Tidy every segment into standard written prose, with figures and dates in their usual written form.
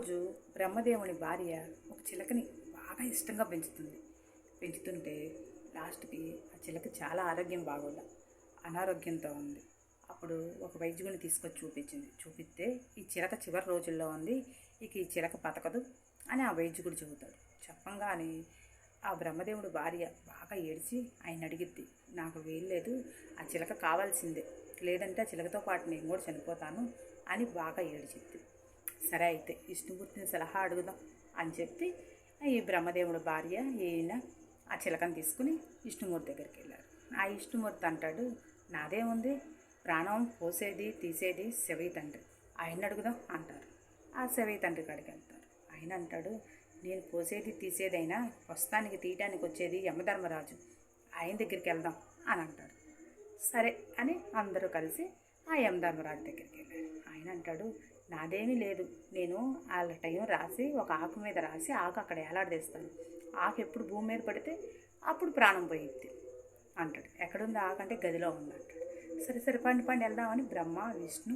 ఒకరోజు బ్రహ్మదేవుని భార్య ఒక చిలకని బాగా ఇష్టంగా పెంచుతుంటే లాస్ట్కి ఆ చిలక చాలా ఆరోగ్యం బాగోలే, అనారోగ్యంతో ఉంది. అప్పుడు ఒక వైద్యుడిని తీసుకొచ్చి చూపిస్తే ఈ చిలక చివరి రోజుల్లో ఉంది, ఇక ఈ చిలక బతకదు అని ఆ వైద్యుడు చెబుతాడు. చెప్పంగానే ఆ బ్రహ్మదేవుడు భార్య బాగా ఏడిచి ఆయన అడిగిద్ది, నాకు వీల్లేదు, ఆ చిలక కావాల్సిందే, లేదంటే ఆ చిలకతో పాటు నేను కూడా చనిపోతాను అని బాగా ఏడిచిద్ది. సరే అయితే విష్ణుమూర్తిని సలహా అడుగుదాం అని చెప్పి ఈ బ్రహ్మదేవుడు భార్య ఈయన ఆ చిలకను తీసుకుని విష్ణుమూర్తి దగ్గరికి వెళ్ళారు. ఆ విష్ణుమూర్తి అంటాడు, నాదేముంది, ప్రాణం పోసేది తీసేది శివయ్య తండ్రి, ఆయన అడుగుదాం అంటారు. ఆ శివయ్య తండ్రి కాడికి వెళ్తారు. ఆయన అంటాడు, నేను పోసేది తీసేదైనా ప్రస్తుతానికి తీయటానికి వచ్చేది యమధర్మరాజు, ఆయన దగ్గరికి వెళ్దాం అని అంటారు. సరే అని అందరూ కలిసి ఆ యమధర్మరాజు దగ్గరికి వెళ్ళారు. ఆయన అంటాడు, నాదేమీ లేదు, నేను వాళ్ళ టైం రాసి ఒక ఆకు మీద రాసి ఆకు అక్కడ ఏలాడదీస్తాను, ఆకు ఎప్పుడు భూమి మీద పడితే అప్పుడు ప్రాణం పోయిద్ది అంటాడు. ఎక్కడుంది ఆకు అంటే గదిలో ఉంది అంటాడు. సరే సరే పండి వెళ్దామని బ్రహ్మ విష్ణు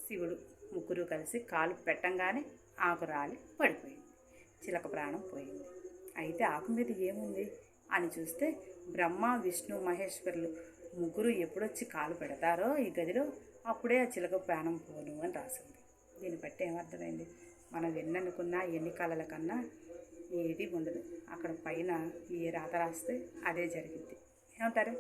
శివుడు ముగ్గురు కలిసి కాలు పెట్టంగానే ఆకు రాలి పడిపోయింది, చిలక ప్రాణం పోయింది. అయితే ఆకు మీద ఏముంది అని చూస్తే బ్రహ్మ విష్ణు మహేశ్వరులు ముగ్గురు ఎప్పుడొచ్చి కాలు పెడతారో ఈ గదిలో అప్పుడే ఆ చిలక ప్రాణం పోను అని రాసింది. దీన్ని బట్టి ఏమర్థమైంది, మనం ఎన్ననుకున్నా ఎన్ని కళల కన్నా ఏది ఉండదు, అక్కడ పైన ఏ రాత రాస్తే అదే జరిగిద్ది. ఏమంటారు?